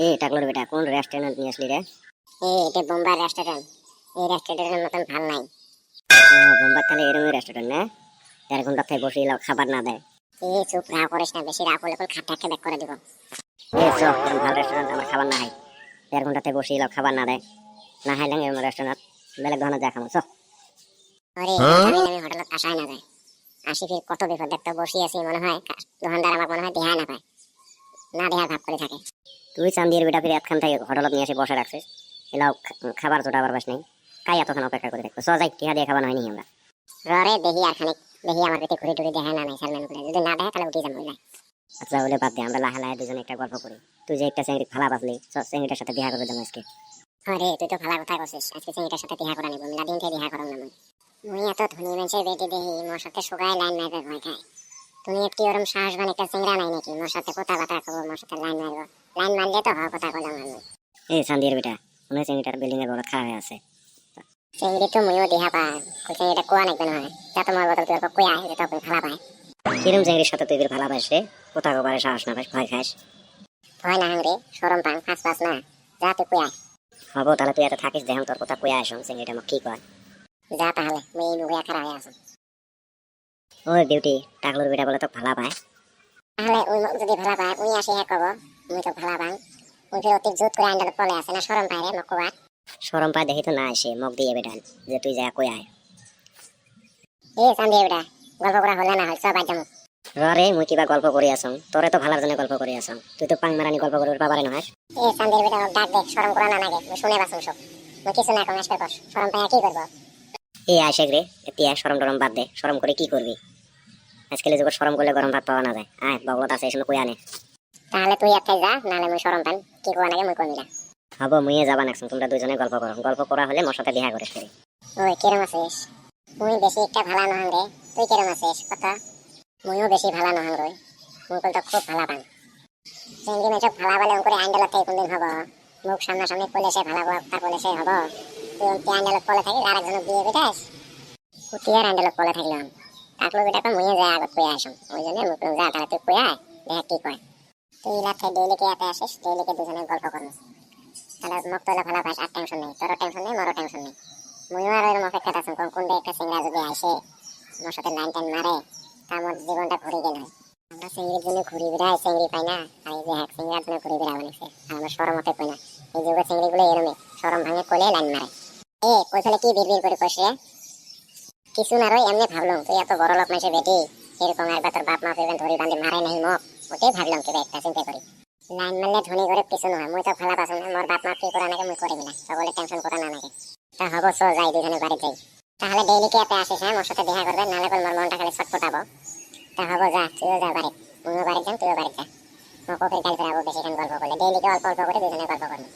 এই টাকলোর বেটা কোন রেস্টুরেন্ট নিয়ে আসলি রে? এটা বোম্বার রেস্টুরেন্ট। এই রেস্টুরেন্টের মতন ভাল নাই। বোম্বার তাহলে এরকমই রেস্টুরেন্ট না? 1.5 ঘন্টা থেকে বসে খাবার না দেয়? চুপ রাগ করিস না, বেশি রাগ হলে খাটটাকে ব্যাক করে দিব। এরকম ভালো রেস্টুরেন্ট আমার খাবার না হয়। 1.5 ঘন্টা থেকে বসে খাবার না দেয়, না হাইলাম এরকম রেস্টুরেন্ট বেলেগ ধরনের যা খামো। আরে আমি হোটেলত আসাই না যায়। আসি ফির কত বিপদ দেখতে বসি আছি, মনে হয় দোকানদার আমার মনে হয় দেহাই না পায়, না দেহার ভাব করে থাকে। তুই চান্দির বেটা ফিরে এতখান থেকে হোটেলত নিয়ে এসে বসে রাখছিস, এলাও খাবার জোটা আবার বাস নেই। কাই এতক্ষণ অপেক্ষা করে দেখবো? যাই টিহা দিয়ে খাবার হয়নি আমরা। রে দেখি আর খানিক, দেখি আমার পেটে ঘুরে টুরে দেখায় না নাই সালমান করে, যদি না দেখে তাহলে উঠে যাবো। আচ্ছা বলে বাদ দে, আমরা লাহে লাহে দুজনে একটা গল্প করি। তুই যে একটা চিংড়ি ফালা বাঁচলি, চিংড়িটার সাথে দেখা করে দেবো আজকে। আরে তুই তো ভালো কথা করছিস, আজকে চিংড়িটার সাথে দেখা করা নিবো, মিলাদিন থেকে দেখা করাম না। মুই এত ধনী মানুষের বেটি দেখি মোর সাথে শুকায় লাইন মারবে ভয় খায়। তুমি একটি ওরম সাহসবান একটা চিংড়া নাই নাকি মোর সাথে কথা কথা কব, মোর সাথে লাইন মারবো? লাইন মারলে তো হওয়ার কথা বললাম আমি। এই চান্দির বেটা, মনে হয় চিংড়িটার বিল্ডিং এর বড় খারাপ হয়ে আছে। চিংড়ি তো মুইও দেখা পাই, চিংড়িটা কুয়া নাকবে না হয়, যা তোমার বদল তুই কুয়া যেটা ভালা পায়। কিরম চিংড়ির সাথে তুই ভালা পাস রে? কোথা গোবারে সাহস না পাস, ভয় খাস? ভয় না হাংরে, সরম পাং ফাঁস ফাঁস না, যা তুই কুয়া। হবো তাহলে তুই এত থাকিস, দেখাম তোর কথা কুয়া আসুন চিংড়িটা মোক কি কয়। যা তাহলে, মুই এই মুখে খারাপ হয়ে আসুন। ওই ডিউটি টাকলুর বেটা বলে তো ভালা পায়। তাহলে ওই যদি ভালা পায় উই আসি হ্যাঁ কব মুই তো ভালা পাং। উই ফির অতি জুত করে আন্ডালে পলে আছে না, সরম পায় রে মক কবা। সরম পায় দেখি তো না আসে মুখ দিয়ে বেটান যে তুই যা কই আয়। চান্দি বেটা গল্প করা হলে না হয় সব আজ যাবো। রে মুই কিবা গল্প করি আসং, তোরে তো ভালার জন্য গল্প করি আসং, তুই তো পাং মারানি গল্প করির পাবারে নয়। চান্দির বেটা ডাক দে, সরম করা না লাগে, মুই শুনে বাসুম সব। মুই কিছু না কম আসবে বস, সরম পায় কি করবো? এই আশেক রে, এতিয়া সরম টরম বাদ দে, সরম করে কি করবি? আজকাল যুগ সরম করলে গরম ভাত পাওয়া না যায়। আয় বগলত আছে এসে কই আনে। তাহলে তুই একটাই যা, নাহলে মুই সরম পান কি কোয়া নাগে মুই কমি না। হবো মুইয়ে যাবা নাকছুন, তোমরা দুজনে গল্প করো, গল্প করা হলে মোর সাথে দেখা করিস ফিরি। ওই কিরম আছিস? মুই বেশি একটা ভালা নহাং রে, তুই কিরম আছিস কথা? মুইও বেশি ভালা নহাং রই, মুই তো খুব ভালা পাং। চিংড়ি মেচক ভালা বলে করে আইন্ডালত থেকে কোনদিন হবো? মুখ সামনাসামনি পলে সে ভালা কথা বলে সে হবো? তুই অন্তি আইন্ডালত পলে থাকি আর একজনক বিয়ে বেটাস, কুটিয়ার আইন্ডালত পলে থাকলাম। টাকলো বেটাকে মুইয়ে যায় আগত কইয়া আসুন, ওই জন্য মুখ যা তাহলে তুই কইয়া দেখ কি কয়। তুই ইলাতে ডেইলি কে এতে আসিস, ডেইলি কে দুজনে গল্প করবো, তাহলে মুখ তোলা ভালা পাস, আর টেনশন নেই, তোরও টেনশন নেই মোরও টেনশন নেই। মুইও আর এর মুখে কথা শুন কোন একটা সিংড়া যদি আসে আমার সাথে লাইন টাইন মারে, তার মধ্যে জীবনটা ঘুরে গেল হয়। আমরা চিংড়ির জন্য ঘুরি বেড়াই, চিংড়ি পাই না, আর এই যে এক চিংড়ার জন্য ঘুরি বেড়া বানিয়েছে, আর আমরা সরম হতে কই না। এই যুগে চিংড়িগুলো এরমে সরম ভাঙে কোলে লাইন মারে। কই ফেলে কি বিড়বিড় করে কইস রে? কিছু না রই, এমনি ভাবলাম তুই এত বড় লোক মানুষের বেটি, এরকম একবার তোর বাপ মা ফেবেন ধরি বান্ধে মারে নাই মুখ, ওটাই ভাবলাম কেবে একটা চিন্তা করি। লাইন মারলে ধনী করে কিছু নয়, মুই তো ভালা পাচ্ছি না, মোর বাপ মা কি করা নাকি মুই করিবি না, সকলে টেনশন করা না নাকি। তা হবো চল যাই দুজনে বাড়ি যাই। তাহলে ডেইলি কি এতে আসিস? হ্যাঁ মোর সাথে দেখা করবে, নাহলে মোর মনটা খালি ছটফটাবো। তা হবো যা, তুইও যা বাড়ি, মুইও বাড়ি যাম তুইও বাড়ি যা। মকো ফির কাল ফেরাবো বেশিক্ষণ গল্প করলে, ডেইলি কে অল্প অল্প করে দুজনে গল্প করবো।